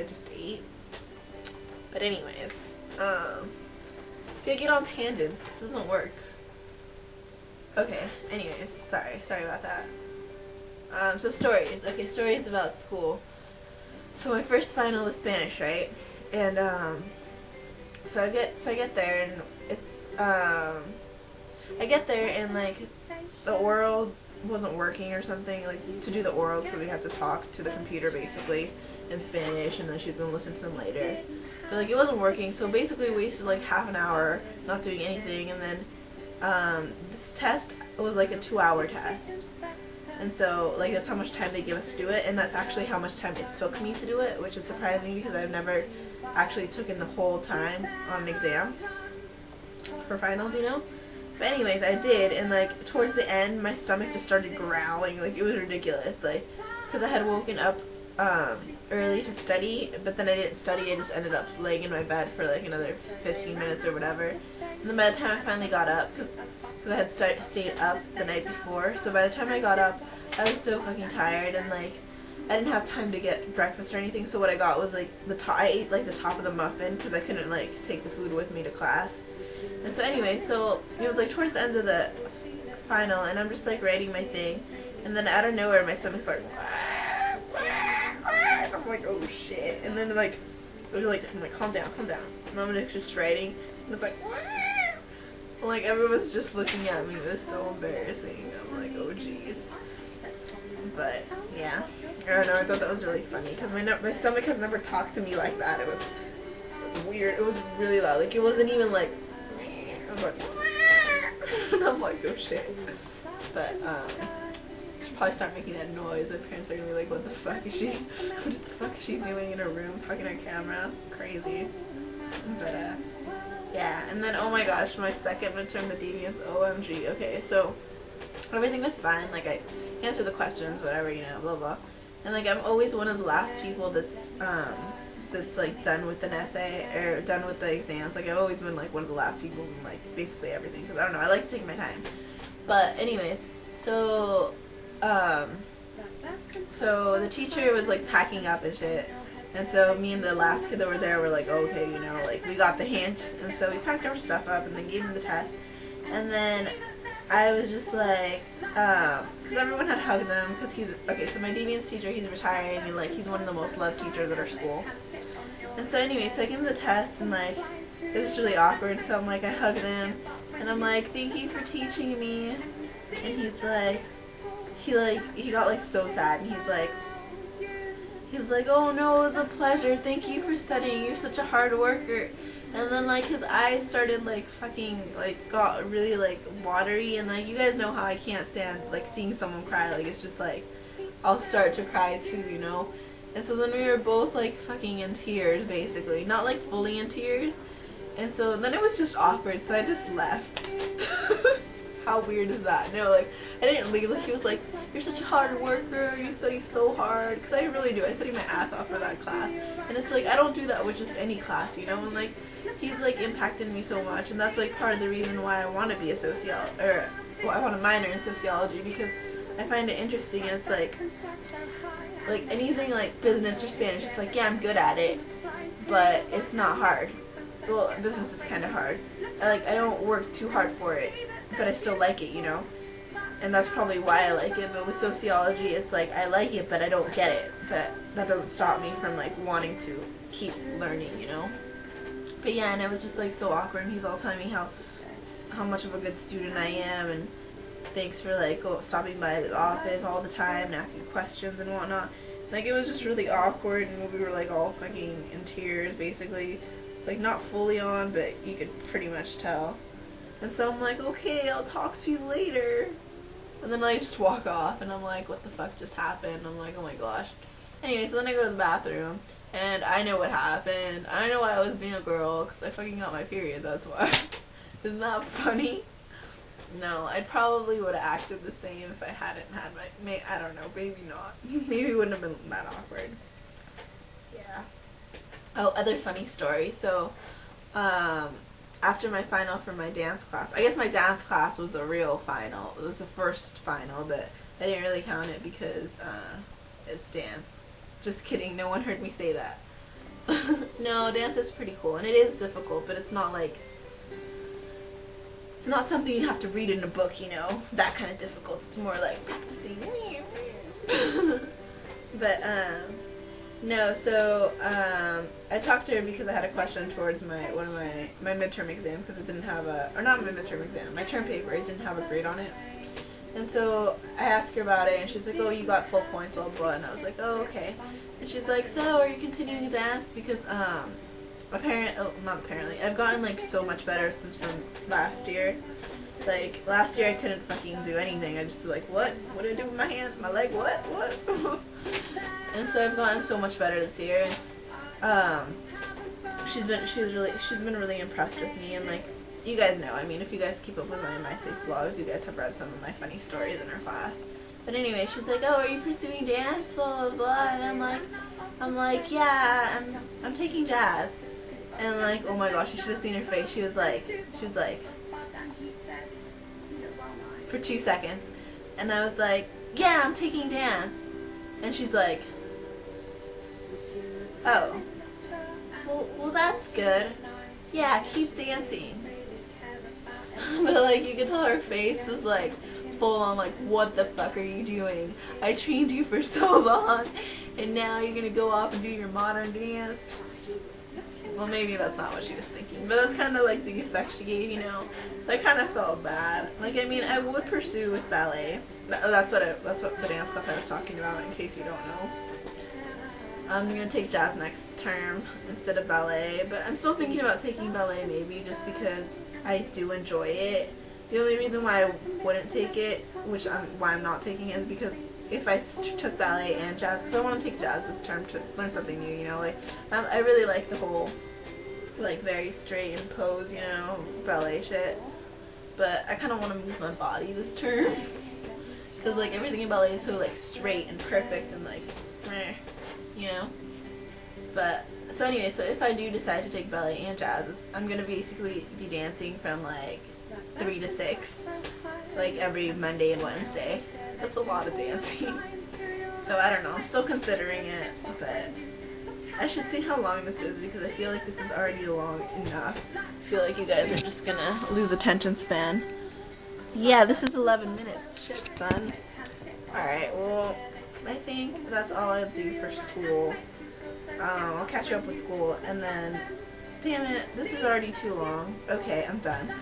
I just ate. But anyways, see, I get on tangents. This doesn't work. Okay, anyways, sorry about that. So stories. Okay, stories about school. So my first final was Spanish, right? And so I get there and it's I get there and like the oral wasn't working or something, like to do the orals because we had to talk to the computer basically in Spanish and then she was gonna listen to them later. But like it wasn't working, so basically we wasted like half an hour not doing anything, and then this test was like a 2-hour test. And so, like, that's how much time they give us to do it, and that's actually how much time it took me to do it, which is surprising because I've never actually taken the whole time on an exam for finals, you know? But anyways, I did, and, like, towards the end, my stomach just started growling. Like, it was ridiculous, like, because I had woken up early to study, but then I didn't study. I just ended up laying in my bed for, like, another 15 minutes or whatever. And then by the time I finally got up, because I had stayed up the night before, so by the time I got up, I was so fucking tired, and like I didn't have time to get breakfast or anything. So what I got was like I ate like the top of the muffin because I couldn't like take the food with me to class. And so anyway, so it was like towards the end of the final, and I'm just like writing my thing, and then out of nowhere my stomach's like, I'm like, oh shit, and then like it was like, I'm like, calm down, and I'm just writing, and it's like everyone's just looking at me. It was so embarrassing. I'm like, oh jeez. But yeah, I don't know. I thought that was really funny because my stomach has never talked to me like that. It was weird. It was really loud. Like it wasn't even like. I was like, and I'm like, oh shit. But I should probably start making that noise. My parents are gonna be like, what the fuck is she? What the fuck is she doing in her room talking on camera? Crazy. But yeah, and then oh my gosh, my second midterm, the deviants, OMG. Okay, so everything was fine. Like I answered the questions, whatever, you know, blah blah. And like I'm always one of the last people that's like done with an essay or done with the exams. Like I've always been like one of the last people in like basically everything because I don't know, I like to take my time. But anyways, so so the teacher was like packing up and shit. And so me and the last kid that were there were like, okay, you know, like we got the hint. And so we packed our stuff up and then gave him the test. And then I was just like, because everyone had hugged him because he's, okay, so my deviance teacher, he's retiring and like he's one of the most loved teachers at our school. And so anyway, so I gave him the test and like it was just really awkward. So I'm like, I hugged him and I'm like, thank you for teaching me. And he's like, he got like so sad and he's like, oh no, it was a pleasure. Thank you for studying. You're such a hard worker. And then like his eyes started like fucking like got really like watery, and like you guys know how I can't stand like seeing someone cry. Like it's just like I'll start to cry too, you know. And so then we were both like fucking in tears basically, not like fully in tears. And so then it was just awkward, so I just left. How weird is that? No, like, I didn't leave. Like, he was like, you're such a hard worker. You study so hard. Because I really do. I study my ass off for that class. And it's like, I don't do that with just any class, you know? And, like, he's, like, impacted me so much. And that's, like, part of the reason why I want to be a I want to minor in sociology. Because I find it interesting. And it's, like anything, like, business or Spanish, it's like, yeah, I'm good at it. But it's not hard. Well, business is kind of hard. I don't work too hard for it. But I still like it, you know? And that's probably why I like it. But with sociology, it's like, I like it, but I don't get it. But that doesn't stop me from, like, wanting to keep learning, you know? But yeah, and it was just, like, so awkward. And he's all telling me how much of a good student I am. And thanks for, like, stopping by his office all the time and asking questions and whatnot. Like, it was just really awkward. And we were, like, all fucking in tears, basically. Like, not fully on, but you could pretty much tell. And so I'm like, okay, I'll talk to you later. And then I just walk off, and I'm like, what the fuck just happened? I'm like, oh my gosh. Anyway, so then I go to the bathroom, and I know what happened. I know why I was being a girl, because I fucking got my period, that's why. Isn't that funny? No, I probably would have acted the same if I hadn't had I don't know, maybe not. Maybe it wouldn't have been that awkward. Yeah. Oh, other funny story. So, after my final for my dance class, I guess my dance class was the real final. It was the first final, but I didn't really count it because it's dance. Just kidding, no one heard me say that. No, dance is pretty cool, and it is difficult, but it's not like, it's not something you have to read in a book, you know, that kind of difficult. It's more like practicing. But, no, so, I talked to her because I had a question towards my midterm exam, because it didn't have or not my midterm exam, my term paper, it didn't have a grade on it. And so I asked her about it, and she's like, oh, you got full points, blah, blah, blah. And I was like, oh, okay. And she's like, so are you continuing to dance? Because, not apparently, I've gotten, like, so much better since from last year. Like, last year I couldn't fucking do anything. I'd just be like, what? What do I do with my hand? My leg? What? And so I've gotten so much better this year. And, she's been really impressed with me, and, like, you guys know, I mean, if you guys keep up with my MySpace blogs, you guys have read some of my funny stories in her class. But anyway, she's like, oh, are you pursuing dance, blah, blah, blah, and I'm like, yeah, I'm taking jazz. And, like, oh my gosh, you should have seen her face. She was like, for 2 seconds. And I was like, yeah, I'm taking dance. And she's like, oh, well, that's good. Yeah, keep dancing. But, like, you could tell her face was, like, full on, like, what the fuck are you doing? I trained you for so long, and now you're gonna go off and do your modern dance? Well, maybe that's not what she was thinking, but that's kind of, like, the effect she gave, you know? So I kind of felt bad. Like, I mean, I would pursue with ballet. That's what the dance class I was talking about, in case you don't know. I'm going to take jazz next term instead of ballet, but I'm still thinking about taking ballet maybe just because I do enjoy it. The only reason why I wouldn't take it, why I'm not taking it, is because if I took ballet and jazz, because I want to take jazz this term to learn something new, you know, like, I really like the whole, like, very straight and pose, you know, ballet shit, but I kind of want to move my body this term, because, like, everything in ballet is so, like, straight and perfect and, like, meh. You know? But, so anyway, so if I do decide to take ballet and jazz, I'm going to basically be dancing from, like, 3 to 6, like, every Monday and Wednesday. That's a lot of dancing. So, I don't know. I'm still considering it, but I should see how long this is, because I feel like this is already long enough. I feel like you guys are just going to lose attention span. Yeah, this is 11 minutes. Shit, son. Alright, well, I think that's all I'll do for school. I'll catch you up with school, and then, damn it, this is already too long. Okay, I'm done.